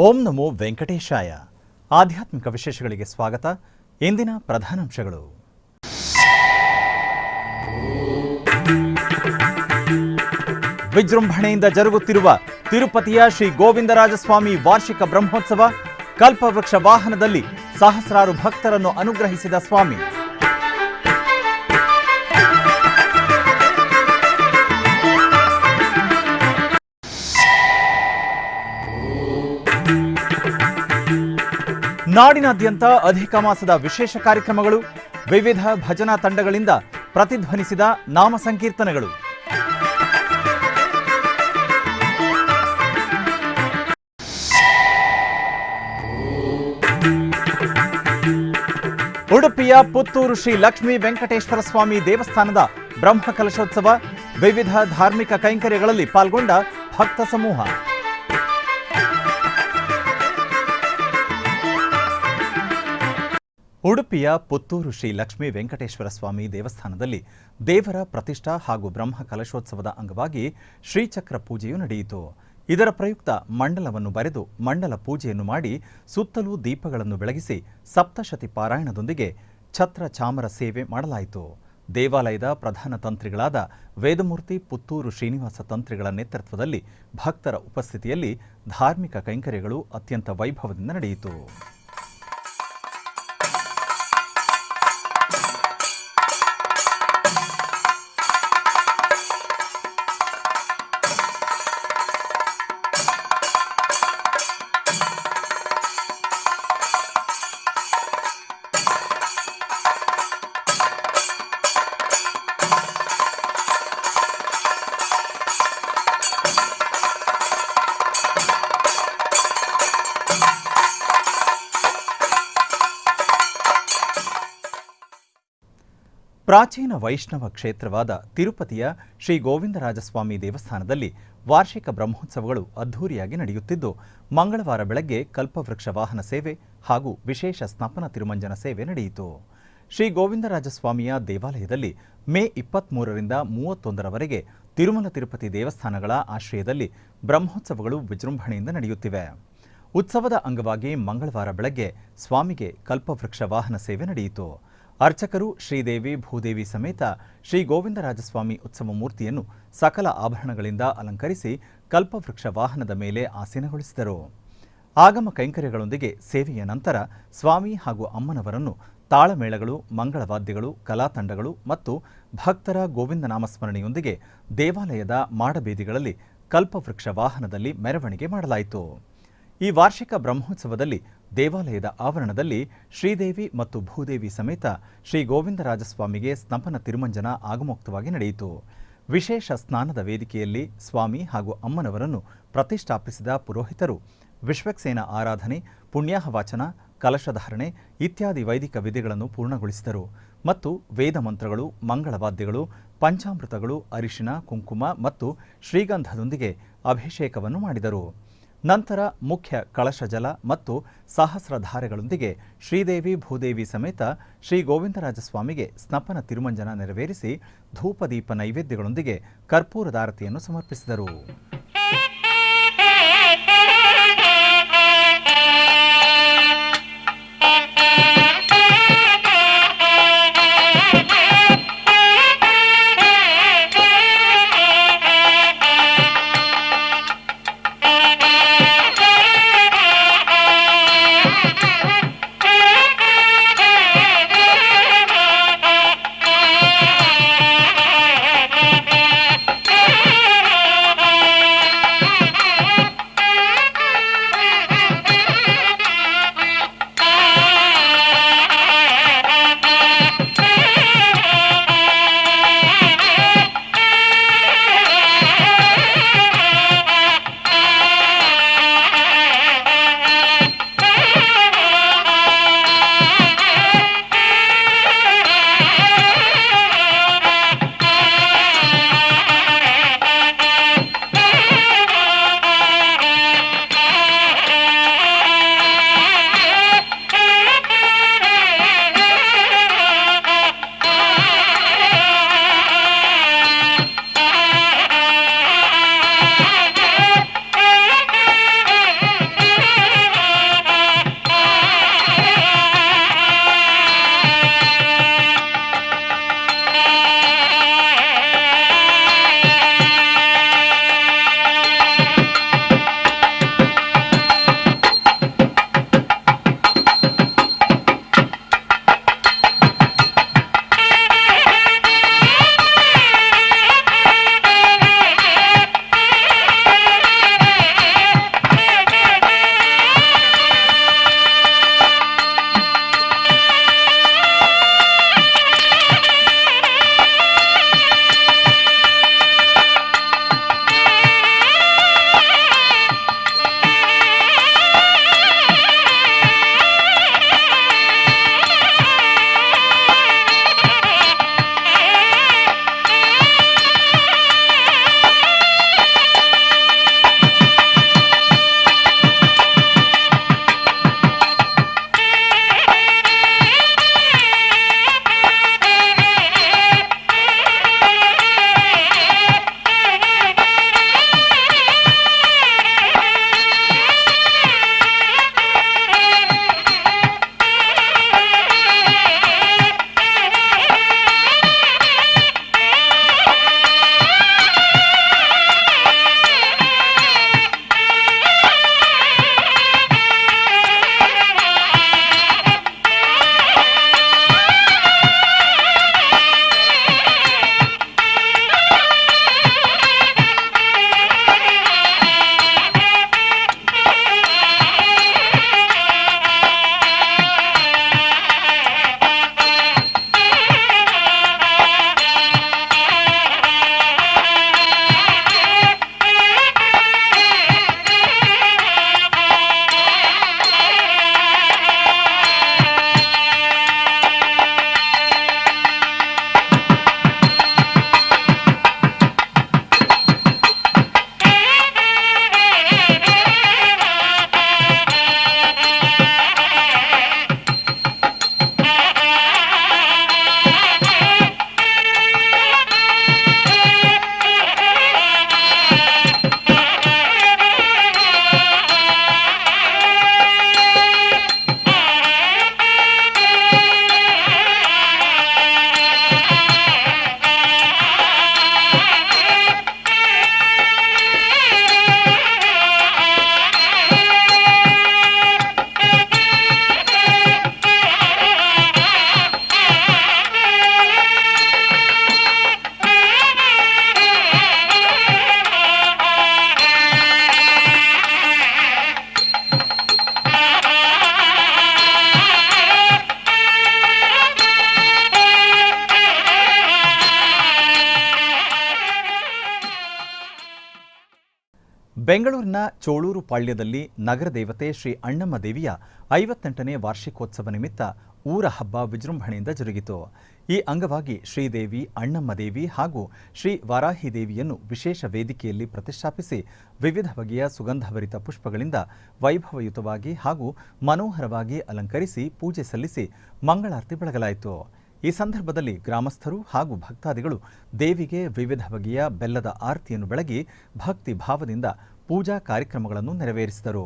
ಓಂ ನಮೋ ವೆಂಕಟೇಶಾಯ. ಆಧ್ಯಾತ್ಮಿಕ ವಿಶೇಷಗಳಿಗೆ ಸ್ವಾಗತ. ಇಂದಿನ ಪ್ರಧಾನಾಂಶಗಳು. ವಿಜೃಂಭಣೆಯಿಂದ ಜರುಗುತ್ತಿರುವ ತಿರುಪತಿಯ ಶ್ರೀ ಗೋವಿಂದರಾಜಸ್ವಾಮಿ ವಾರ್ಷಿಕ ಬ್ರಹ್ಮೋತ್ಸವ. ಕಲ್ಪವೃಕ್ಷ ವಾಹನದಲ್ಲಿ ಸಹಸ್ರಾರು ಭಕ್ತರನ್ನು ಅನುಗ್ರಹಿಸಿದ ಸ್ವಾಮಿ. ನಾಡಿನಾದ್ಯಂತ ಅಧಿಕ ಮಾಸದ ವಿಶೇಷ ಕಾರ್ಯಕ್ರಮಗಳು. ವಿವಿಧ ಭಜನಾ ತಂಡಗಳಿಂದ ಪ್ರತಿಧ್ವನಿಸಿದ ನಾಮ ಸಂಕೀರ್ತನೆಗಳು. ಉಡುಪಿಯ ಪುತ್ತೂರು ಶ್ರೀ ಲಕ್ಷ್ಮೀ ವೆಂಕಟೇಶ್ವರ ಸ್ವಾಮಿ ದೇವಸ್ಥಾನದ ಬ್ರಹ್ಮಕಲಶೋತ್ಸವ. ವಿವಿಧ ಧಾರ್ಮಿಕ ಕೈಂಕರ್ಯಗಳಲ್ಲಿ ಪಾಲ್ಗೊಂಡ ಭಕ್ತ ಸಮೂಹ. ಉಡುಪಿಯ ಪುತ್ತೂರು ಶ್ರೀ ಲಕ್ಷ್ಮೀ ವೆಂಕಟೇಶ್ವರ ಸ್ವಾಮಿ ದೇವಸ್ಥಾನದಲ್ಲಿ ದೇವರ ಪ್ರತಿಷ್ಠಾ ಹಾಗೂ ಬ್ರಹ್ಮ ಕಲಶೋತ್ಸವದ ಅಂಗವಾಗಿ ಶ್ರೀಚಕ್ರ ಪೂಜೆಯು ನಡೆಯಿತು. ಇದರ ಪ್ರಯುಕ್ತ ಮಂಡಲವನ್ನು ಬರೆದು ಮಂಡಲ ಪೂಜೆಯನ್ನು ಮಾಡಿ ಸುತ್ತಲೂ ದೀಪಗಳನ್ನು ಬೆಳಗಿಸಿ ಸಪ್ತಶತಿ ಪಾರಾಯಣದೊಂದಿಗೆ ಛತ್ರ ಚಾಮರ ಸೇವೆ ಮಾಡಲಾಯಿತು. ದೇವಾಲಯದ ಪ್ರಧಾನ ತಂತ್ರಿಗಳಾದ ವೇದಮೂರ್ತಿ ಪುತ್ತೂರು ಶ್ರೀನಿವಾಸ ತಂತ್ರಿಗಳ ನೇತೃತ್ವದಲ್ಲಿ ಭಕ್ತರ ಉಪಸ್ಥಿತಿಯಲ್ಲಿ ಧಾರ್ಮಿಕ ಕೈಂಕರ್ಯಗಳು ಅತ್ಯಂತ ವೈಭವದಿಂದ ನಡೆಯಿತು. ಪ್ರಾಚೀನ ವೈಷ್ಣವ ಕ್ಷೇತ್ರವಾದ ತಿರುಪತಿಯ ಶ್ರೀ ಗೋವಿಂದರಾಜಸ್ವಾಮಿ ದೇವಸ್ಥಾನದಲ್ಲಿ ವಾರ್ಷಿಕ ಬ್ರಹ್ಮೋತ್ಸವಗಳು ಅದ್ಧೂರಿಯಾಗಿ ನಡೆಯುತ್ತಿದ್ದು, ಮಂಗಳವಾರ ಬೆಳಗ್ಗೆ ಕಲ್ಪವೃಕ್ಷ ವಾಹನ ಸೇವೆ ಹಾಗೂ ವಿಶೇಷ ಸ್ನಪನ ತಿರುಮಂಜನ ಸೇವೆ ನಡೆಯಿತು. ಶ್ರೀ ಗೋವಿಂದರಾಜಸ್ವಾಮಿಯ ದೇವಾಲಯದಲ್ಲಿ ಮೇ 23ರಿಂದ 31ರವರೆಗೆ ತಿರುಮಲ ತಿರುಪತಿ ದೇವಸ್ಥಾನಗಳ ಆಶ್ರಯದಲ್ಲಿ ಬ್ರಹ್ಮೋತ್ಸವಗಳು ವಿಜೃಂಭಣೆಯಿಂದ ನಡೆಯುತ್ತಿವೆ. ಉತ್ಸವದ ಅಂಗವಾಗಿ ಮಂಗಳವಾರ ಬೆಳಗ್ಗೆ ಸ್ವಾಮಿಗೆ ಕಲ್ಪವೃಕ್ಷ ವಾಹನ ಸೇವೆ ನಡೆಯಿತು. ಅರ್ಚಕರು ಶ್ರೀದೇವಿ ಭೂದೇವಿ ಸಮೇತ ಶ್ರೀ ಗೋವಿಂದರಾಜಸ್ವಾಮಿ ಉತ್ಸವ ಮೂರ್ತಿಯನ್ನು ಸಕಲ ಆಭರಣಗಳಿಂದ ಅಲಂಕರಿಸಿ ಕಲ್ಪವೃಕ್ಷ ವಾಹನದ ಮೇಲೆ ಆಸೀನಗೊಳಿಸಿದರು. ಆಗಮ ಕೈಂಕರ್ಯಗಳೊಂದಿಗೆ ಸೇವೆಯ ನಂತರ ಸ್ವಾಮಿ ಹಾಗೂ ಅಮ್ಮನವರನ್ನು ತಾಳಮೇಳಗಳು, ಮಂಗಳವಾದ್ಯಗಳು, ಕಲಾತಂಡಗಳು ಮತ್ತು ಭಕ್ತರ ಗೋವಿಂದ ನಾಮಸ್ಮರಣೆಯೊಂದಿಗೆ ದೇವಾಲಯದ ಮಾಡಬೀದಿಗಳಲ್ಲಿ ಕಲ್ಪವೃಕ್ಷ ವಾಹನದಲ್ಲಿ ಮೆರವಣಿಗೆ ಮಾಡಲಾಯಿತು. ಈ ವಾರ್ಷಿಕ ಬ್ರಹ್ಮೋತ್ಸವದಲ್ಲಿ ದೇವಾಲಯದ ಆವರಣದಲ್ಲಿ ಶ್ರೀದೇವಿ ಮತ್ತು ಭೂದೇವಿ ಸಮೇತ ಶ್ರೀ ಗೋವಿಂದರಾಜಸ್ವಾಮಿಗೆ ಸ್ನಪನ ತಿರುಮಂಜನ ಆಗಮೋಕ್ತವಾಗಿ ನಡೆಯಿತು. ವಿಶೇಷ ಸ್ನಾನದ ವೇದಿಕೆಯಲ್ಲಿ ಸ್ವಾಮಿ ಹಾಗೂ ಅಮ್ಮನವರನ್ನು ಪ್ರತಿಷ್ಠಾಪಿಸಿದ ಪುರೋಹಿತರು ವಿಶ್ವಕ್ಸೇನ ಆರಾಧನೆ, ಪುಣ್ಯಾಹವಾಚನ, ಕಲಶಧಾರಣೆ ಇತ್ಯಾದಿ ವೈದಿಕ ವಿಧಿಗಳನ್ನು ಪೂರ್ಣಗೊಳಿಸಿದರು ಮತ್ತು ವೇದ ಮಂತ್ರಗಳು, ಮಂಗಳವಾದ್ಯಗಳು, ಪಂಚಾಮೃತಗಳು, ಅರಿಶಿನ, ಕುಂಕುಮ ಮತ್ತು ಶ್ರೀಗಂಧದೊಂದಿಗೆ ಅಭಿಷೇಕವನ್ನು ಮಾಡಿದರು. ನಂತರ ಮುಖ್ಯ ಕಳಶ ಜಲ ಮತ್ತು ಸಹಸ್ರಧಾರೆಗಳೊಂದಿಗೆ ಶ್ರೀದೇವಿ ಭೂದೇವಿ ಸಮೇತ ಶ್ರೀ ಗೋವಿಂದರಾಜಸ್ವಾಮಿಗೆ ಸ್ನಪನ ತಿರುಮಂಜನ ನೆರವೇರಿಸಿ ಧೂಪದೀಪ ನೈವೇದ್ಯಗಳೊಂದಿಗೆ ಕರ್ಪೂರದಾರತಿಯನ್ನು ಸಮರ್ಪಿಸಿದರು. ಬೆಂಗಳೂರಿನ ಚೋಳೂರು ಪಾಳ್ಯದಲ್ಲಿ ನಗರ ದೇವತೆ ಶ್ರೀ ಅಣ್ಣಮ್ಮ ದೇವಿಯ 58ನೇ ವಾರ್ಷಿಕೋತ್ಸವ ನಿಮಿತ್ತ ಊರ ಹಬ್ಬ ವಿಜೃಂಭಣೆಯಿಂದ ಜರುಗಿತು. ಈ ಅಂಗವಾಗಿ ಶ್ರೀದೇವಿ, ಅಣ್ಣಮ್ಮ ದೇವಿ ಹಾಗೂ ಶ್ರೀ ವಾರಾಹಿ ದೇವಿಯನ್ನು ವಿಶೇಷ ವೇದಿಕೆಯಲ್ಲಿ ಪ್ರತಿಷ್ಠಾಪಿಸಿ ವಿವಿಧ ಬಗೆಯ ಸುಗಂಧಭರಿತ ಪುಷ್ಪಗಳಿಂದ ವೈಭವಯುತವಾಗಿ ಹಾಗೂ ಮನೋಹರವಾಗಿ ಅಲಂಕರಿಸಿ ಪೂಜೆ ಸಲ್ಲಿಸಿ ಮಂಗಳಾರತಿ ಬೆಳಗಲಾಯಿತು. ಈ ಸಂದರ್ಭದಲ್ಲಿ ಗ್ರಾಮಸ್ಥರು ಹಾಗೂ ಭಕ್ತಾದಿಗಳು ದೇವಿಗೆ ವಿವಿಧ ಬಗೆಯ ಬೆಲ್ಲದ ಆರತಿಯನ್ನು ಬೆಳಗಿ ಭಕ್ತಿ ಭಾವದಿಂದ ಪೂಜಾ ಕಾರ್ಯಕ್ರಮಗಳನ್ನು ನೆರವೇರಿಸಿದರು.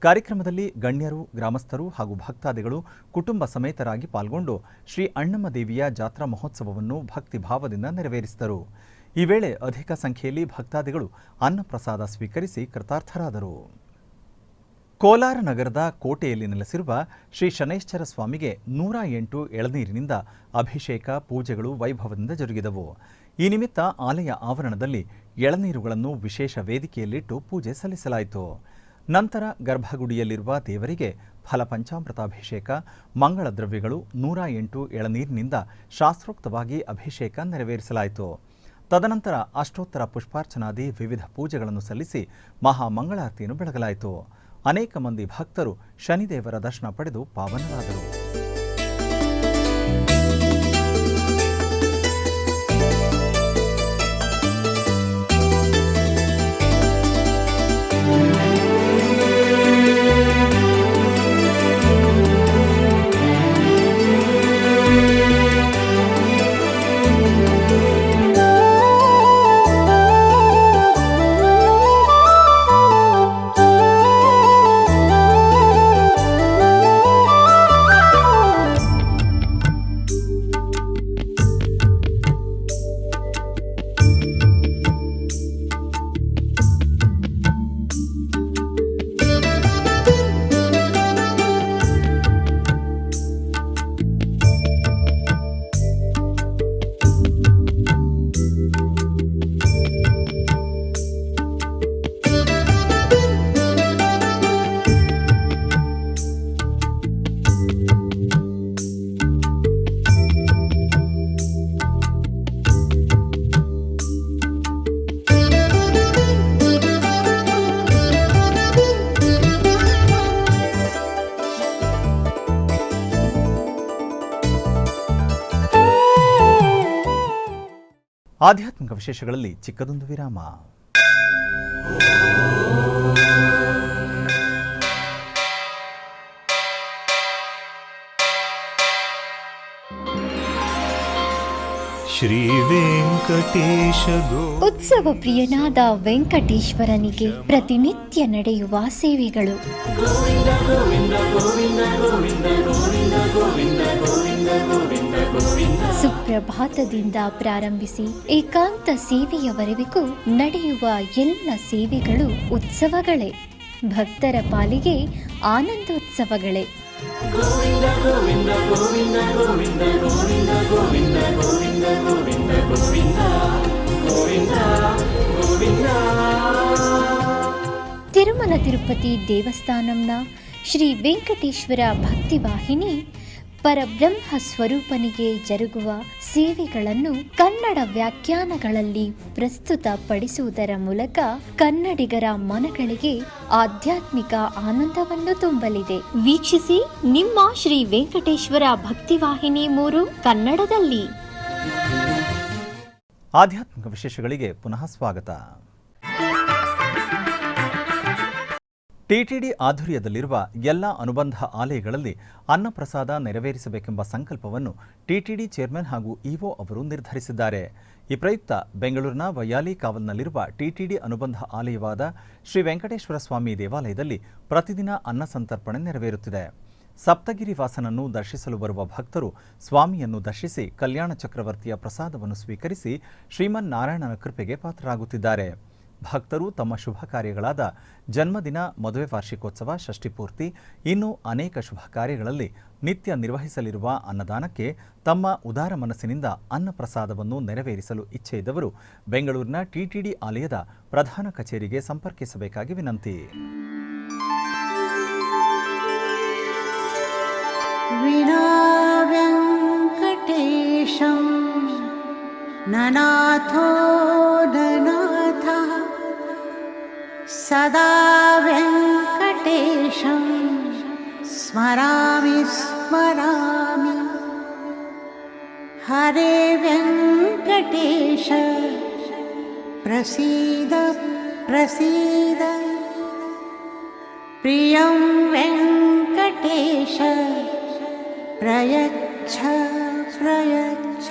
ಕಾರ್ಯಕ್ರಮದಲ್ಲಿ ಗಣ್ಯರು, ಗ್ರಾಮಸ್ಥರು ಹಾಗೂ ಭಕ್ತಾದಿಗಳು ಕುಟುಂಬ ಸಮೇತರಾಗಿ ಪಾಲ್ಗೊಂಡು ಶ್ರೀ ಅಣ್ಣಮ್ಮ ದೇವಿಯ ಜಾತ್ರಾ ಮಹೋತ್ಸವವನ್ನು ಭಕ್ತಿ ಭಾವದಿಂದ ನೆರವೇರಿಸಿದರು. ಈ ವೇಳೆ ಅಧಿಕ ಸಂಖ್ಯೆಯಲ್ಲಿ ಭಕ್ತಾದಿಗಳು ಅನ್ನಪ್ರಸಾದ ಸ್ವೀಕರಿಸಿ ಕೃತಾರ್ಥರಾದರು. ಕೋಲಾರ ನಗರದ ಕೋಟೆಯಲ್ಲಿ ನೆಲೆಸಿರುವ ಶ್ರೀ ಶನೈಶ್ಚರ ಸ್ವಾಮಿಗೆ 108 ಎಳನೀರಿನಿಂದ ಅಭಿಷೇಕ, ಪೂಜೆಗಳು ವೈಭವದಿಂದ ಜರುಗಿದವು. ಈ ನಿಮಿತ್ತ ಆಲಯ ಆವರಣದಲ್ಲಿ ಎಳನೀರುಗಳನ್ನು ವಿಶೇಷ ವೇದಿಕೆಯಲ್ಲಿಟ್ಟು ಪೂಜೆ ಸಲ್ಲಿಸಲಾಯಿತು. ನಂತರ ಗರ್ಭಗುಡಿಯಲ್ಲಿರುವ ದೇವರಿಗೆ ಫಲಪಂಚಾಮೃತಾಭಿಷೇಕ, ಮಂಗಳ ದ್ರವ್ಯಗಳು, 108 ಎಳನೀರಿನಿಂದ ಶಾಸ್ತ್ರೋಕ್ತವಾಗಿ ಅಭಿಷೇಕ ನೆರವೇರಿಸಲಾಯಿತು. ತದನಂತರ ಅಷ್ಟೋತ್ತರ ಪುಷ್ಪಾರ್ಚನಾದಿ ವಿವಿಧ ಪೂಜೆಗಳನ್ನು ಸಲ್ಲಿಸಿ ಮಹಾಮಂಗಳಾರತಿಯನ್ನು ಬೆಳಗಲಾಯಿತು. ಅನೇಕ ಮಂದಿ ಭಕ್ತರು ಶನಿದೇವರ ದರ್ಶನ ಪಡೆದು ಪಾವನರಾದರು. ಆಧ್ಯಾತ್ಮಿಕ ವಿಶೇಷಗಳಲ್ಲಿ ಚಿಕ್ಕದೊಂದು ವಿರಾಮ. ಶ್ರೀ ವೆಂಕಟೇಶ ಉತ್ಸವ ಪ್ರಿಯನಾದ ವೆಂಕಟೇಶ್ವರನಿಗೆ ಪ್ರತಿನಿತ್ಯ ನಡೆಯುವ ಸೇವೆಗಳು. ಸುಪ್ರಭಾತದಿಂದ ಪ್ರಾರಂಭಿಸಿ ಏಕಾಂತ ಸೇವೆಯವರೆಗೂ ನಡೆಯುವ ಎಲ್ಲ ಸೇವೆಗಳು ಉತ್ಸವಗಳೇ. ಭಕ್ತರ ಪಾಲಿಗೆ ಆನಂದೋತ್ಸವಗಳೇ. ಗೋವಿಂದ ಗೋವಿಂದ ಗೋವಿಂದ ಗೋವಿಂದ ಗೋವಿಂದ ಗೋವಿಂದ ಗೋವಿಂದ ಗೋವಿಂದ ಗೋವಿಂದ ಗೋವಿಂದ ಗೋವಿಂದ. ತಿರುಮಲ ತಿರುಪತಿ ದೇವಸ್ಥಾನಂನ ಶ್ರೀ ವೆಂಕಟೇಶ್ವರ ಭಕ್ತಿವಾಹಿನಿ ಪರಬ್ರಹ್ಮ ಸ್ವರೂಪನಿಗೆ ಜರುಗುವ ಸೇವೆಗಳನ್ನು ಕನ್ನಡ ವ್ಯಾಖ್ಯಾನಗಳಲ್ಲಿ ಪ್ರಸ್ತುತಪಡಿಸುವುದರ ಮೂಲಕ ಕನ್ನಡಿಗರ ಮನಗಳಿಗೆ ಆಧ್ಯಾತ್ಮಿಕ ಆನಂದವನ್ನು ತುಂಬಲಿದೆ. ವೀಕ್ಷಿಸಿ ನಿಮ್ಮ ಶ್ರೀ ವೆಂಕಟೇಶ್ವರ ಭಕ್ತಿವಾಹಿನಿ 3 ಕನ್ನಡದಲ್ಲಿ. ಆಧ್ಯಾತ್ಮಿಕ ವಿಶೇಷಗಳಿಗೆ ಪುನಃ ಸ್ವಾಗತ. ಟಿಟಿಡಿ ಆಧ್ವರ್ಯದಲ್ಲಿರುವ ಎಲ್ಲ ಅನುಬಂಧ ಆಲಯಗಳಲ್ಲಿ ಅನ್ನಪ್ರಸಾದ ನೆರವೇರಿಸಬೇಕೆಂಬ ಸಂಕಲ್ಪವನ್ನು ಟಿಟಿಡಿ ಚೇರ್ಮನ್ ಹಾಗೂ ಇಒ ಅವರು ನಿರ್ಧರಿಸಿದ್ದಾರೆ. ಈ ಪ್ರಯುಕ್ತ ಬೆಂಗಳೂರಿನ ವೈಯಾಲಿ ಕಾವಲ್ನಲ್ಲಿರುವ ಟಿಟಿಡಿ ಅನುಬಂಧ ಆಲಯವಾದ ಶ್ರೀ ವೆಂಕಟೇಶ್ವರ ಸ್ವಾಮಿ ದೇವಾಲಯದಲ್ಲಿ ಪ್ರತಿದಿನ ಅನ್ನ ಸಂತರ್ಪಣೆ ನೆರವೇರುತ್ತಿದೆ. ಸಪ್ತಗಿರಿ ವಾಸನನ್ನು ದರ್ಶಿಸಲು ಬರುವ ಭಕ್ತರು ಸ್ವಾಮಿಯನ್ನು ದರ್ಶಿಸಿ ಕಲ್ಯಾಣ ಚಕ್ರವರ್ತಿಯ ಪ್ರಸಾದವನ್ನು ಸ್ವೀಕರಿಸಿ ಶ್ರೀಮನ್ನಾರಾಯಣನ ಕೃಪೆಗೆ ಪಾತ್ರರಾಗುತ್ತಿದ್ದಾರೆ. ಭಕ್ತರು ತಮ್ಮ ಶುಭ ಕಾರ್ಯಗಳಾದ ಜನ್ಮದಿನ, ಮದುವೆ ವಾರ್ಷಿಕೋತ್ಸವ, ಷಷ್ಠಿಪೂರ್ತಿ, ಇನ್ನೂ ಅನೇಕ ಶುಭ ಕಾರ್ಯಗಳಲ್ಲಿ ನಿತ್ಯ ನಿರ್ವಹಿಸಲಿರುವ ಅನ್ನದಾನಕ್ಕೆ ತಮ್ಮ ಉದಾರ ಮನಸ್ಸಿನಿಂದ ಅನ್ನ ಪ್ರಸಾದವನ್ನು ನೆರವೇರಿಸಲು ಇಚ್ಛೆ ಇದ್ದವರು ಬೆಂಗಳೂರಿನ ಟಿಟಿಡಿ ಆಲಯದ ಪ್ರಧಾನ ಕಚೇರಿಗೆ ಸಂಪರ್ಕಿಸಬೇಕಾಗಿ ವಿನಂತಿ. ವಿನಾ ವೆಂಕಟೇಶಂ ನನಾಥೋ ನನಾಥ ಸ सदा वेङ्कटेशं स्मरामि स्मरामि हरे वेङ्कटेश प्रसीद प्रसीद प्रियं वेङ्कटेश प्रयच्छ प्रयच्छ.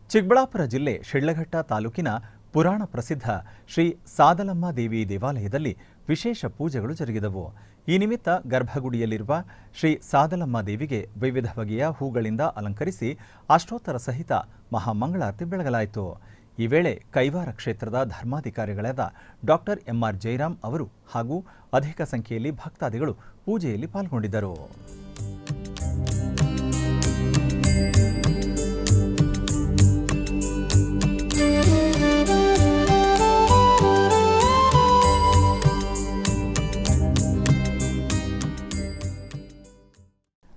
ಚಿಕ್ಕಬಳ್ಳಾಪುರ ಜಿಲ್ಲೆ ಶಿಡ್ಲಘಟ್ಟ ತಾಲೂಕಿನ ಪುರಾಣ ಪ್ರಸಿದ್ಧ ಶ್ರೀ ಸಾದಲಮ್ಮ ದೇವಿ ದೇವಾಲಯದಲ್ಲಿ ವಿಶೇಷ ಪೂಜೆಗಳು ಜರುಗಿದವು. ಈ ನಿಮಿತ್ತ ಗರ್ಭಗುಡಿಯಲ್ಲಿರುವ ಶ್ರೀ ಸಾದಲಮ್ಮ ದೇವಿಗೆ ವಿವಿಧ ಬಗೆಯ ಹೂಗಳಿಂದ ಅಲಂಕರಿಸಿ ಅಷ್ಟೋತ್ತರ ಸಹಿತ ಮಹಾಮಂಗಳಾರತಿ ಬೆಳಗಲಾಯಿತು. ಈ ವೇಳೆ ಕೈವಾರ ಕ್ಷೇತ್ರದ ಧರ್ಮಾಧಿಕಾರಿಗಳಾದ ಡಾಕ್ಟರ್ ಎಂಆರ್ ಜಯರಾಮ್ ಅವರು ಹಾಗೂ ಅಧಿಕ ಸಂಖ್ಯೆಯಲ್ಲಿ ಭಕ್ತಾದಿಗಳು ಪೂಜೆಯಲ್ಲಿ ಪಾಲ್ಗೊಂಡಿದ್ದರು.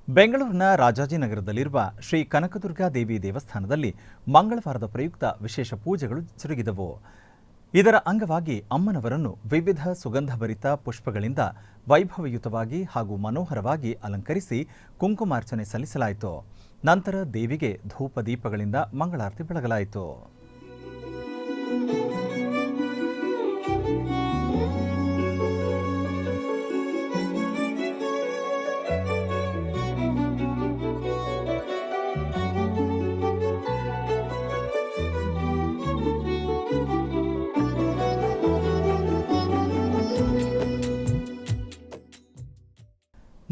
ಬೆಂಗಳೂರಿನ ರಾಜಾಜಿನಗರದಲ್ಲಿರುವ ಶ್ರೀ ಕನಕದುರ್ಗಾ ದೇವಿ ದೇವಸ್ಥಾನದಲ್ಲಿ ಮಂಗಳವಾರದ ಪ್ರಯುಕ್ತ ವಿಶೇಷ ಪೂಜೆಗಳು ಜರುಗಿದವು. ಇದರ ಅಂಗವಾಗಿ ಅಮ್ಮನವರನ್ನು ವಿವಿಧ ಸುಗಂಧಭರಿತ ಪುಷ್ಪಗಳಿಂದ ವೈಭವಯುತವಾಗಿ ಹಾಗೂ ಮನೋಹರವಾಗಿ ಅಲಂಕರಿಸಿ ಕುಂಕುಮಾರ್ಚನೆ ಸಲ್ಲಿಸಲಾಯಿತು. ನಂತರ ದೇವಿಗೆ ಧೂಪ ದೀಪಗಳಿಂದ ಮಂಗಳಾರತಿ ಬೆಳಗಲಾಯಿತು.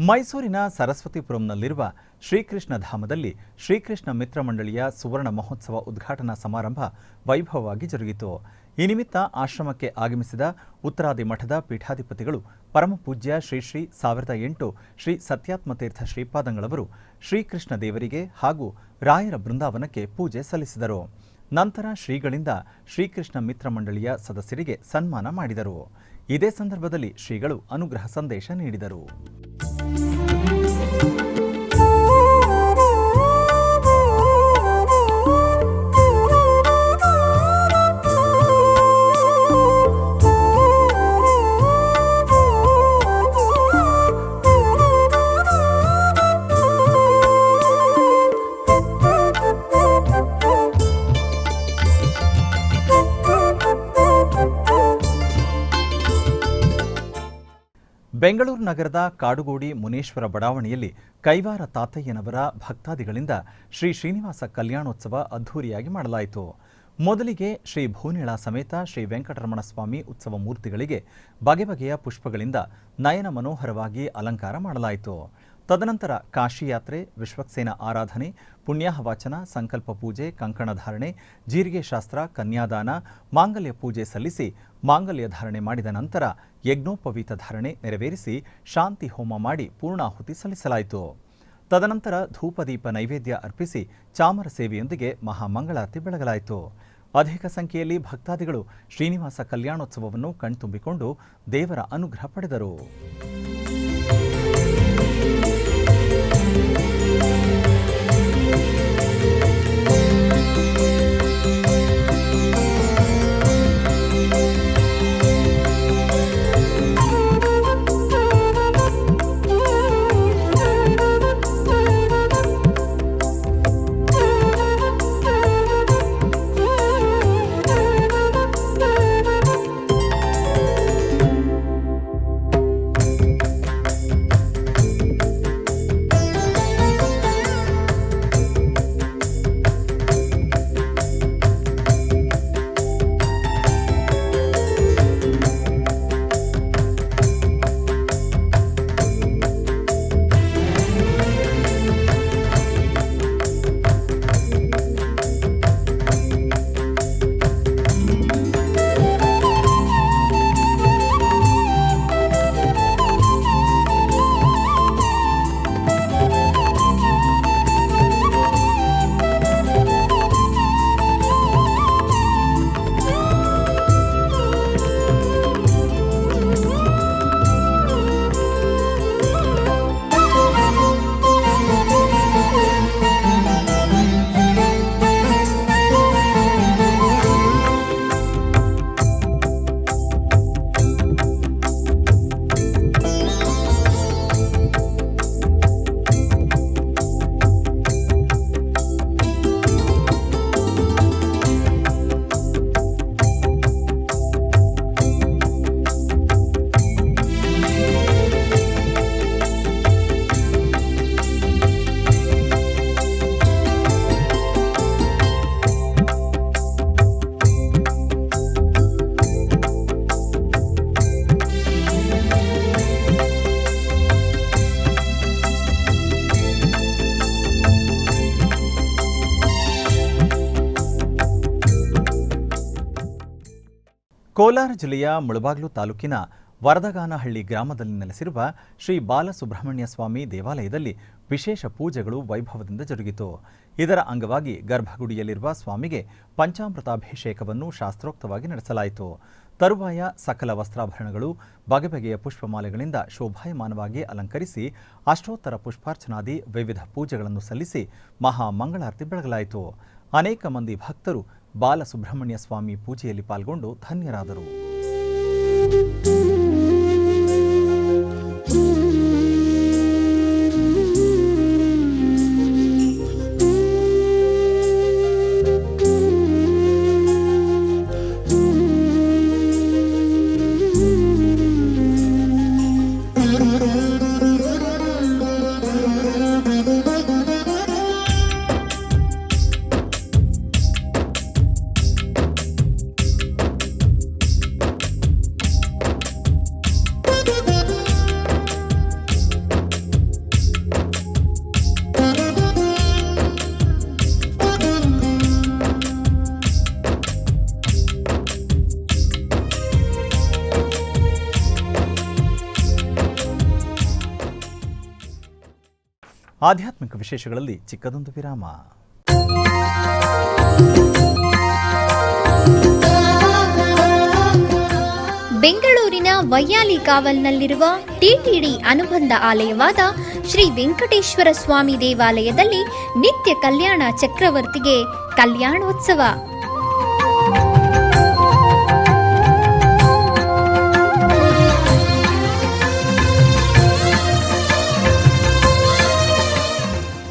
ಮೈಸೂರಿನ ಸರಸ್ವತಿಪುರಂನಲ್ಲಿರುವ ಶ್ರೀಕೃಷ್ಣ ಧಾಮದಲ್ಲಿ ಶ್ರೀಕೃಷ್ಣ ಮಿತ್ರ ಮಂಡಳಿಯ ಸುವರ್ಣ ಮಹೋತ್ಸವ ಉದ್ಘಾಟನಾ ಸಮಾರಂಭ ವೈಭವವಾಗಿ ಜರುಗಿತು. ಈ ನಿಮಿತ್ತ ಆಶ್ರಮಕ್ಕೆ ಆಗಮಿಸಿದ ಉತ್ತರಾದಿ ಮಠದ ಪೀಠಾಧಿಪತಿಗಳು ಪರಮಪೂಜ್ಯ ಶ್ರೀ 1008 ಶ್ರೀ ಸತ್ಯಾತ್ಮತೀರ್ಥ ಶ್ರೀಪಾದಂಗಳವರು ಶ್ರೀಕೃಷ್ಣ ದೇವರಿಗೆ ಹಾಗೂ ರಾಯರ ಬೃಂದಾವನಕ್ಕೆ ಪೂಜೆ ಸಲ್ಲಿಸಿದರು. ನಂತರ ಶ್ರೀಗಳಿಂದ ಶ್ರೀಕೃಷ್ಣ ಮಿತ್ರ ಮಂಡಳಿಯ ಸದಸ್ಯರಿಗೆ ಸನ್ಮಾನ ಮಾಡಿದರು. ಇದೇ ಸಂದರ್ಭದಲ್ಲಿ ಶ್ರೀಗಳು ಅನುಗ್ರಹ ಸಂದೇಶ ನೀಡಿದರು. ಬೆಂಗಳೂರು ನಗರದ ಕಾಡುಗೋಡಿ ಮುನೇಶ್ವರ ಬಡಾವಣೆಯಲ್ಲಿ ಕೈವಾರ ತಾತಯ್ಯನವರ ಭಕ್ತಾದಿಗಳಿಂದ ಶ್ರೀ ಶ್ರೀನಿವಾಸ ಕಲ್ಯಾಣೋತ್ಸವ ಅದ್ಧೂರಿಯಾಗಿ ಮಾಡಲಾಯಿತು. ಮೊದಲಿಗೆ ಶ್ರೀ ಭೂನಿಳ ಸಮೇತ ಶ್ರೀ ವೆಂಕಟರಮಣ ಸ್ವಾಮಿ ಉತ್ಸವ ಮೂರ್ತಿಗಳಿಗೆ ಬಗೆ ಬಗೆಯ ಪುಷ್ಪಗಳಿಂದ ನಯನ ಮನೋಹರವಾಗಿ ಅಲಂಕಾರ ಮಾಡಲಾಯಿತು. ತದನಂತರ ಕಾಶಿಯಾತ್ರೆ, ವಿಶ್ವಕ್ಸೇನ ಆರಾಧನೆ, ಪುಣ್ಯಾಹವಾಚನ, ಸಂಕಲ್ಪ ಪೂಜೆ, ಕಂಕಣ ಧಾರಣೆ, ಜೀರಿಗೆ ಶಾಸ್ತ್ರ, ಕನ್ಯಾದಾನ, ಮಾಂಗಲ್ಯ ಪೂಜೆ ಸಲ್ಲಿಸಿ ಮಾಂಗಲ್ಯ ಧಾರಣೆ ಮಾಡಿದ ನಂತರ ಯಜ್ಞೋಪವೀತ ಧಾರಣೆ ನೆರವೇರಿಸಿ ಶಾಂತಿ ಹೋಮ ಮಾಡಿ ಪೂರ್ಣಾಹುತಿ ಸಲ್ಲಿಸಲಾಯಿತು. ತದನಂತರ ಧೂಪದೀಪ ನೈವೇದ್ಯ ಅರ್ಪಿಸಿ ಚಾಮರ ಸೇವೆಯೊಂದಿಗೆ ಮಹಾಮಂಗಳಾರತಿ ಬೆಳಗಲಾಯಿತು. ಅಧಿಕ ಸಂಖ್ಯೆಯಲ್ಲಿ ಭಕ್ತಾದಿಗಳು ಶ್ರೀನಿವಾಸ ಕಲ್ಯಾಣೋತ್ಸವವನ್ನು ಕಣ್ತುಂಬಿಕೊಂಡು ದೇವರ ಅನುಗ್ರಹ ಪಡೆದರು. ಕೋಲಾರ ಜಿಲ್ಲೆಯ ಮುಳಬಾಗಿಲು ತಾಲೂಕಿನ ವರದಗಾನಹಳ್ಳಿ ಗ್ರಾಮದಲ್ಲಿ ನೆಲೆಸಿರುವ ಶ್ರೀ ಬಾಲಸುಬ್ರಹ್ಮಣ್ಯ ಸ್ವಾಮಿ ದೇವಾಲಯದಲ್ಲಿ ವಿಶೇಷ ಪೂಜೆಗಳು ವೈಭವದಿಂದ ಜರುಗಿತು. ಇದರ ಅಂಗವಾಗಿ ಗರ್ಭಗುಡಿಯಲ್ಲಿರುವ ಸ್ವಾಮಿಗೆ ಪಂಚಾಮೃತಾಭಿಷೇಕವನ್ನು ಶಾಸ್ತ್ರೋಕ್ತವಾಗಿ ನಡೆಸಲಾಯಿತು. ತರುವಾಯ ಸಕಲ ವಸ್ತ್ರಾಭರಣಗಳು, ಬಗೆ ಬಗೆಯ ಪುಷ್ಪಮಾಲೆಗಳಿಂದ ಶೋಭಾಯಮಾನವಾಗಿ ಅಲಂಕರಿಸಿ ಅಷ್ಟೋತ್ತರ ಪುಷ್ಪಾರ್ಚನಾದಿ ವಿವಿಧ ಪೂಜೆಗಳನ್ನು ಸಲ್ಲಿಸಿ ಮಹಾಮಂಗಳಾರತಿ ಬೆಳಗಲಾಯಿತು. ಅನೇಕ ಮಂದಿ ಭಕ್ತರು ಬಾಲಸುಬ್ರಹ್ಮಣ್ಯ ಸ್ವಾಮಿ ಪೂಜೆಯಲ್ಲಿ ಪಾಲ್ಗೊಂಡು ಧನ್ಯರಾದರು. ಆಧ್ಯಾತ್ಮಿಕ ವಿಶೇಷಗಳಲ್ಲಿ ಚಿಕ್ಕದೊಂದು ವಿರಾಮ. ಬೆಂಗಳೂರಿನ ವೈಯಾಲಿ ಕಾವಲ್ನಲ್ಲಿರುವ ಟಿಟಿಡಿ ಅನುಬಂಧ ಆಲಯವಾದ ಶ್ರೀ ವೆಂಕಟೇಶ್ವರ ಸ್ವಾಮಿ ದೇವಾಲಯದಲ್ಲಿ ನಿತ್ಯ ಕಲ್ಯಾಣ ಚಕ್ರವರ್ತಿಗೆ ಕಲ್ಯಾಣೋತ್ಸವ.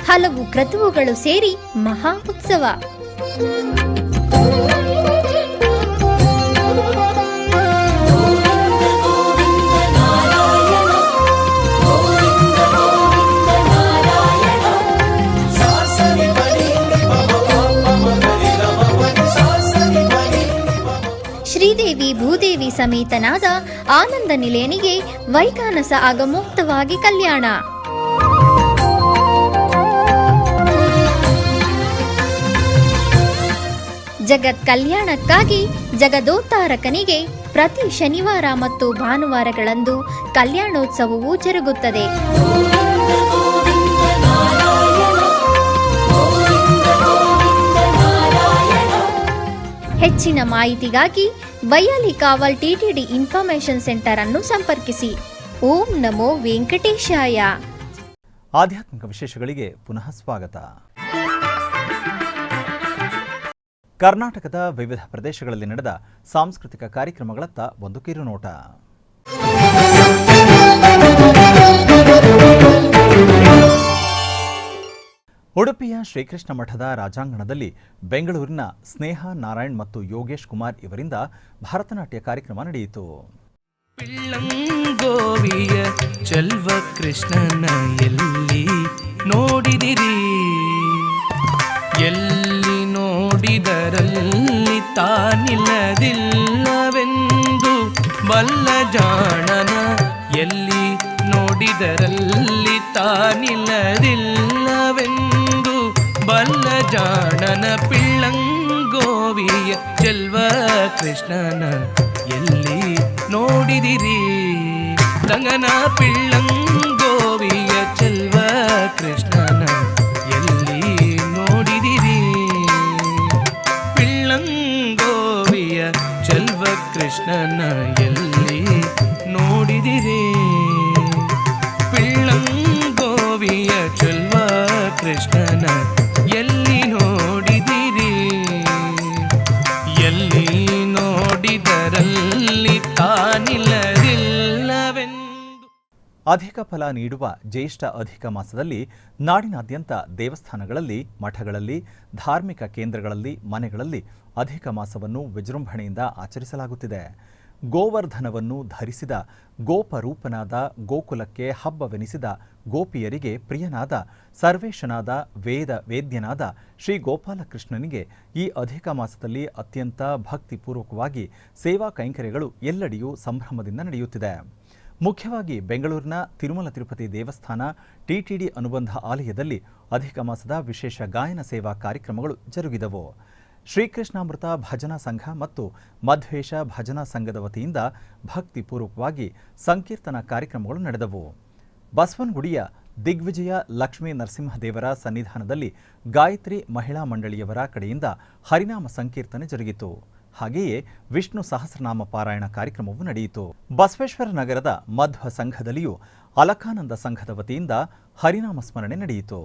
ಹಲವು ಕ್ರತುವುಗಳು ಸೇರಿ ಮಹಾ ಉತ್ಸವ. ಶ್ರೀದೇವಿ ಭೂದೇವಿ ಸಮೇತನಾದ ಆನಂದ ನಿಲಯನಿಗೆ ವೈಖಾನಸ ಆಗಮೋಕ್ತವಾಗಿ ಕಲ್ಯಾಣ. ಜಗತ್ ಕಲ್ಯಾಣಕ್ಕಾಗಿ ಜಗದೋತ್ತಾರಕನಿಗೆ ಪ್ರತಿ ಶನಿವಾರ ಮತ್ತು ಭಾನುವಾರಗಳಂದು ಕಲ್ಯಾಣೋತ್ಸವವು ಜರುಗುತ್ತದೆ. ಹೆಚ್ಚಿನ ಮಾಹಿತಿಗಾಗಿ ವೈಯಾಲಿ ಕಾವಲ್ ಟಿಟಿಡಿ ಇನ್ಫಾರ್ಮೇಶನ್ ಸೆಂಟರ್ ಅನ್ನು ಸಂಪರ್ಕಿಸಿ. ಓಂ ನಮೋ ವೆಂಕಟೇಶಾಯ. ಆಧ್ಯಾತ್ಮಿಕ ವಿಶೇಷಗಳಿಗೆ ಪುನಃ ಸ್ವಾಗತ. ಕರ್ನಾಟಕದ ವಿವಿಧ ಪ್ರದೇಶಗಳಲ್ಲಿ ನಡೆದ ಸಾಂಸ್ಕೃತಿಕ ಕಾರ್ಯಕ್ರಮಗಳತ್ತ ಒಂದು ಕಿರುನೋಟ. ಉಡುಪಿಯ ಶ್ರೀಕೃಷ್ಣ ಮಠದ ರಾಜಾಂಗಣದಲ್ಲಿ ಬೆಂಗಳೂರಿನ ಸ್ನೇಹ ನಾರಾಯಣ್ ಮತ್ತು ಯೋಗೇಶ್ ಕುಮಾರ್ ಇವರಿಂದ ಭರತನಾಟ್ಯ ಕಾರ್ಯಕ್ರಮ ನಡೆಯಿತು. ಪಿಳ್ಳಂಗೋವಿಯ ಚೆಲ್ವ ಕೃಷ್ಣನ ಎಲ್ಲಿ ನೋಡಿದಿರಿ, ಎಲ್ಲಿ ನೋಡಿದರಲ್ಲಿ ತಾನಿಲ್ಲದಿಲ್ಲವೆಂದು ಬಲ್ಲ ಜಾಣನ, ಎಲ್ಲಿ ನೋಡಿದರಲ್ಲಿ ತಾನಿಲ್ಲದಿಲ್ಲವೆಂದು ಬಲ್ಲ ಜಾಣನ. ಪಿಳ್ಳಂಗೋವಿಯ ಚೆಲ್ವ ಕೃಷ್ಣನ ಎಲ್ಲಿ ನೋಡಿದಿರಿ, ರಂಗನ ಪಿಳ್ಳಂಗೋವಿಯ ಚೆಲ್ವ ಕೃಷ್ಣನ ಎಲ್ಲಿ ನೋಡಿದಿರಿ, ಪಿಳ್ಳಂಗೋವಿಯ ಚೆಲ್ವ ಕೃಷ್ಣನ ಎಲ್ಲಿ ನೋಡಿದಿರಿ, ಪಿಳ್ಳಂಗೋವಿಯ ಚೆಲ್ವ ಕೃಷ್ಣನ ಎಲ್ಲಿ ನೋಡಿದಿರಿ, ಎಲ್ಲಿ ನೋಡಿದರಲ್ಲಿ ತಾನಿಲ್ಲದಿಲ್ಲವೆಂದು. ಅಧಿಕ ಫಲ ನೀಡುವ ಜ್ಯೇಷ್ಠ ಅಧಿಕ ಮಾಸದಲ್ಲಿ ನಾಡಿನಾದ್ಯಂತ ದೇವಸ್ಥಾನಗಳಲ್ಲಿ, ಮಠಗಳಲ್ಲಿ, ಧಾರ್ಮಿಕ ಕೇಂದ್ರಗಳಲ್ಲಿ, ಮನೆಗಳಲ್ಲಿ ಅಧಿಕ ಮಾಸವನ್ನು ವಿಜೃಂಭಣೆಯಿಂದ ಆಚರಿಸಲಾಗುತ್ತಿದೆ. ಗೋವರ್ಧನವನ್ನು ಧರಿಸಿದ ಗೋಪರೂಪನಾದ, ಗೋಕುಲಕ್ಕೆ ಹಬ್ಬವೆನಿಸಿದ, ಗೋಪಿಯರಿಗೆ ಪ್ರಿಯನಾದ, ಸರ್ವೇಶನಾದ, ವೇದ್ಯನಾದ ಶ್ರೀ ಗೋಪಾಲಕೃಷ್ಣನಿಗೆ ಈ ಅಧಿಕ ಮಾಸದಲ್ಲಿ ಅತ್ಯಂತ ಭಕ್ತಿಪೂರ್ವಕವಾಗಿ ಸೇವಾ ಕೈಂಕರ್ಯಗಳು ಎಲ್ಲೆಡೆಯೂ ಸಂಭ್ರಮದಿಂದ ನಡೆಯುತ್ತಿದೆ. ಮುಖ್ಯವಾಗಿ ಬೆಂಗಳೂರಿನ ತಿರುಮಲ ತಿರುಪತಿ ದೇವಸ್ಥಾನ ಟಿಟಿಡಿ ಅನುಬಂಧ ಆಲಯದಲ್ಲಿ ಅಧಿಕ ಮಾಸದ ವಿಶೇಷ ಗಾಯನ ಸೇವಾ ಕಾರ್ಯಕ್ರಮಗಳು ಜರುಗಿದವು. ಶ್ರೀಕೃಷ್ಣಾಮೃತ ಭಜನಾ ಸಂಘ ಮತ್ತು ಮಧ್ವೇಶ ಭಜನಾ ಸಂಘದ ವತಿಯಿಂದ ಭಕ್ತಿಪೂರ್ವಕವಾಗಿ ಸಂಕೀರ್ತನಾ ಕಾರ್ಯಕ್ರಮಗಳು ನಡೆದವು. ಬಸವನಗುಡಿಯ ದಿಗ್ವಿಜಯ ಲಕ್ಷ್ಮೀ ನರಸಿಂಹದೇವರ ಸನ್ನಿಧಾನದಲ್ಲಿ ಗಾಯತ್ರಿ ಮಹಿಳಾ ಮಂಡಳಿಯವರ ಕಡೆಯಿಂದ ಹರಿನಾಮ ಸಂಕೀರ್ತನೆ ಜರುಗಿತು. ಹಾಗೆಯೇ ವಿಷ್ಣು ಸಹಸ್ರನಾಮ ಪಾರಾಯಣ ಕಾರ್ಯಕ್ರಮವೂ ನಡೆಯಿತು. ಬಸವೇಶ್ವರ ನಗರದ ಮಧ್ವ ಸಂಘದಲ್ಲಿಯೂ ಅಲಕಾನಂದ ಸಂಘದ ವತಿಯಿಂದ ಹರಿನಾಮ ಸ್ಮರಣೆ ನಡೆಯಿತು.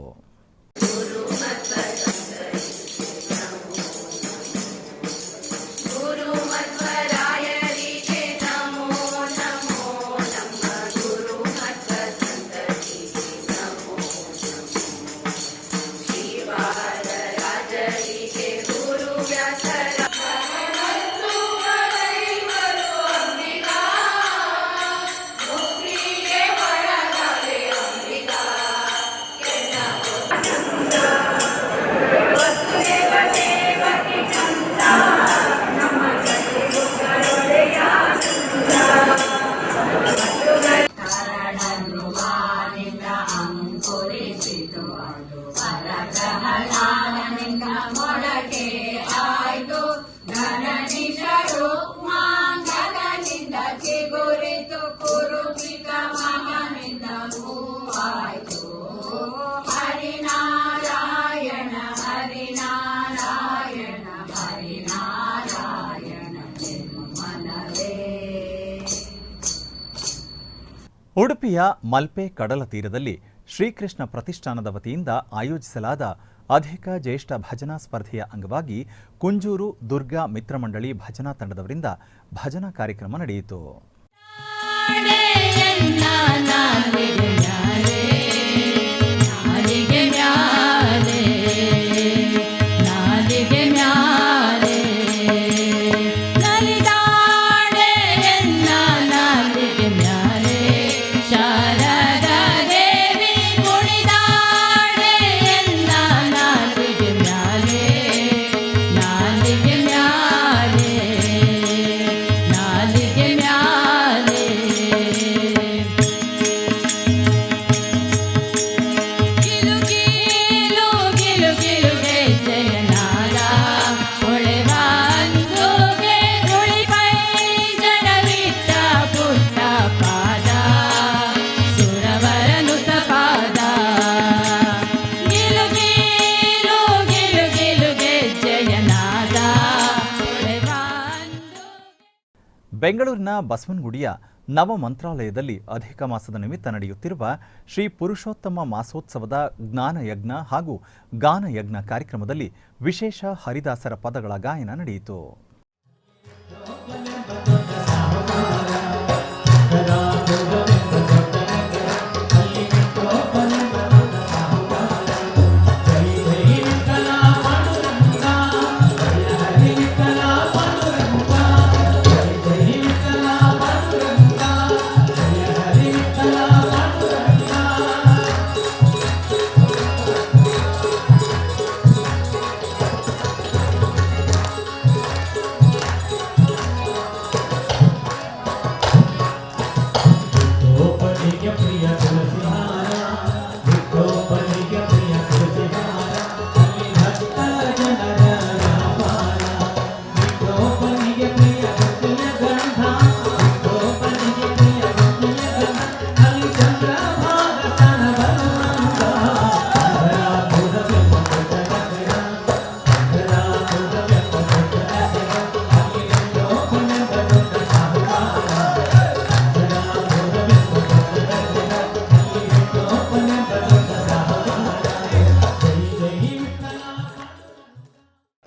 ಉಡುಪಿಯ ಮಲ್ಪೆ ಕಡಲ ತೀರದಲ್ಲಿ ಶ್ರೀಕೃಷ್ಣ ಪ್ರತಿಷ್ಠಾನದ ವತಿಯಿಂದ ಆಯೋಜಿಸಲಾದ ಅಧಿಕ ಜ್ಯೇಷ್ಠ ಭಜನಾ ಸ್ಪರ್ಧೆಯ ಅಂಗವಾಗಿ ಕುಂಜೂರು ದುರ್ಗಾ ಮಿತ್ರಮಂಡಳಿ ಭಜನಾ ತಂಡದವರಿಂದ ಭಜನಾ ಕಾರ್ಯಕ್ರಮ ನಡೆಯಿತು. ಬೆಂಗಳೂರಿನ ಬಸವನಗುಡಿಯ ನವ ಮಂತ್ರಾಲಯದಲ್ಲಿ ಅಧಿಕ ಮಾಸದ ನಿಮಿತ್ತ ನಡೆಯುತ್ತಿರುವ ಶ್ರೀ ಪುರುಷೋತ್ತಮ ಮಾಸೋತ್ಸವದ ಜ್ಞಾನಯಜ್ಞ ಹಾಗೂ ಗಾನಯಜ್ಞ ಕಾರ್ಯಕ್ರಮದಲ್ಲಿ ವಿಶೇಷ ಹರಿದಾಸರ ಪದಗಳ ಗಾಯನ ನಡೆಯಿತು.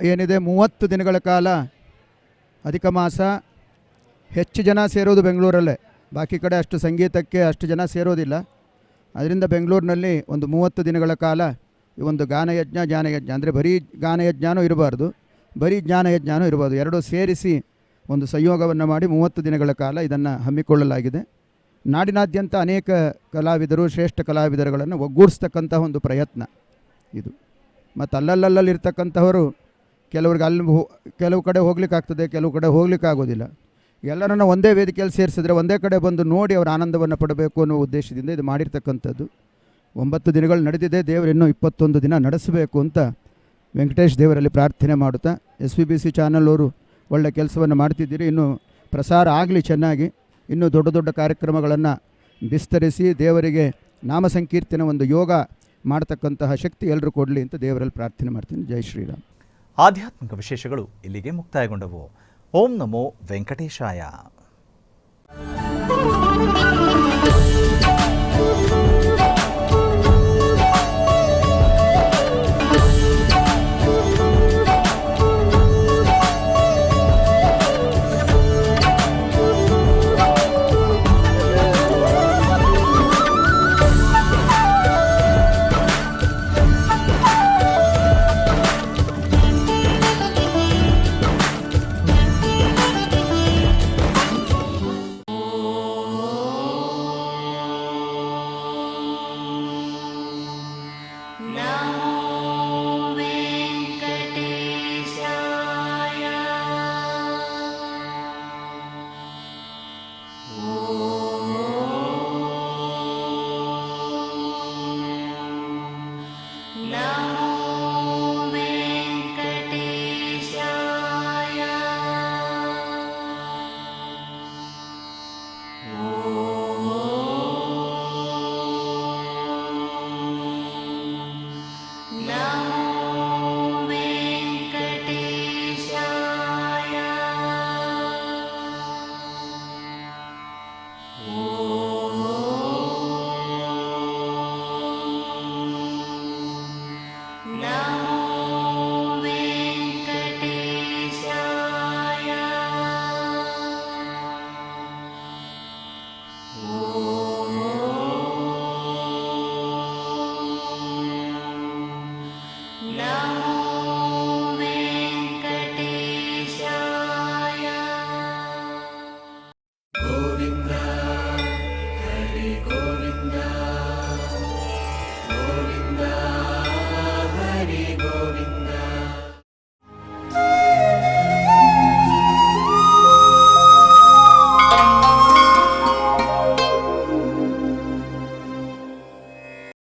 ಏನಿದೆ 30 ದಿನಗಳ ಕಾಲ ಅಧಿಕ ಮಾಸ. ಹೆಚ್ಚು ಜನ ಸೇರೋದು ಬೆಂಗಳೂರಲ್ಲೇ, ಬಾಕಿ ಕಡೆ ಅಷ್ಟು ಸಂಗೀತಕ್ಕೆ ಅಷ್ಟು ಜನ ಸೇರೋದಿಲ್ಲ. ಅದರಿಂದ ಬೆಂಗಳೂರಿನಲ್ಲಿ ಒಂದು 30 ದಿನಗಳ ಕಾಲ ಈ ಒಂದು ಗಾನಯಜ್ಞ ಜ್ಞಾನಯಜ್ಞ ಅಂದರೆ ಬರೀ ಗಾನಯಜ್ಞನೂ ಇರಬಾರ್ದು, ಬರೀ ಜ್ಞಾನಯಜ್ಞನೂ ಇರಬಾರ್ದು, ಎರಡೂ ಸೇರಿಸಿ ಒಂದು ಸಂಯೋಗವನ್ನು ಮಾಡಿ 30 ದಿನಗಳ ಕಾಲ ಇದನ್ನು ಹಮ್ಮಿಕೊಳ್ಳಲಾಗಿದೆ. ನಾಡಿನಾದ್ಯಂತ ಅನೇಕ ಕಲಾವಿದರು, ಶ್ರೇಷ್ಠ ಕಲಾವಿದರುಗಳನ್ನು ಒಗ್ಗೂಡಿಸ್ತಕ್ಕಂತಹ ಒಂದು ಪ್ರಯತ್ನ ಇದು. ಮತ್ತು ಅಲ್ಲಲ್ಲಿರ್ತಕ್ಕಂಥವರು ಕೆಲವ್ರಿಗೆ ಕೆಲವು ಕಡೆ ಹೋಗ್ಲಿಕ್ಕಾಗ್ತದೆ, ಕೆಲವು ಕಡೆ ಹೋಗ್ಲಿಕ್ಕಾಗೋದಿಲ್ಲ. ಎಲ್ಲರನ್ನ ಒಂದೇ ವೇದಿಕೆಯಲ್ಲಿ ಸೇರಿಸಿದ್ರೆ ಒಂದೇ ಕಡೆ ಬಂದು ನೋಡಿ ಅವರ ಆನಂದವನ್ನು ಪಡಬೇಕು ಅನ್ನೋ ಉದ್ದೇಶದಿಂದ ಇದು ಮಾಡಿರ್ತಕ್ಕಂಥದ್ದು. 9 ದಿನಗಳು ನಡೆದಿದೆ. ದೇವರು ಇನ್ನೂ 21 ದಿನ ನಡೆಸಬೇಕು ಅಂತ ವೆಂಕಟೇಶ್ ದೇವರಲ್ಲಿ ಪ್ರಾರ್ಥನೆ ಮಾಡುತ್ತಾ SVBC ಚಾನಲ್ ಅವರು ಒಳ್ಳೆ ಕೆಲಸವನ್ನು ಮಾಡ್ತಿದ್ದೀರಿ. ಇನ್ನು ಪ್ರಸಾರ ಆಗಲಿ ಚೆನ್ನಾಗಿ, ಇನ್ನೂ ದೊಡ್ಡ ದೊಡ್ಡ ಕಾರ್ಯಕ್ರಮಗಳನ್ನು ವಿಸ್ತರಿಸಿ ದೇವರಿಗೆ ನಾಮ ಸಂಕೀರ್ತನೆ ಒಂದು ಯೋಗ ಮಾಡ್ತಕ್ಕಂತಹ ಶಕ್ತಿ ಎಲ್ಲರೂ ಕೊಡಲಿ ಅಂತ ದೇವರಲ್ಲಿ ಪ್ರಾರ್ಥನೆ ಮಾಡ್ತೀನಿ. ಜೈ ಶ್ರೀರಾಮ್. ಆಧ್ಯಾತ್ಮಿಕ ವಿಶೇಷಗಳು ಇಲ್ಲಿಗೆ ಮುಕ್ತಾಯಗೊಂಡವು. ಓಂ ನಮೋ ವೆಂಕಟೇಶಾಯ.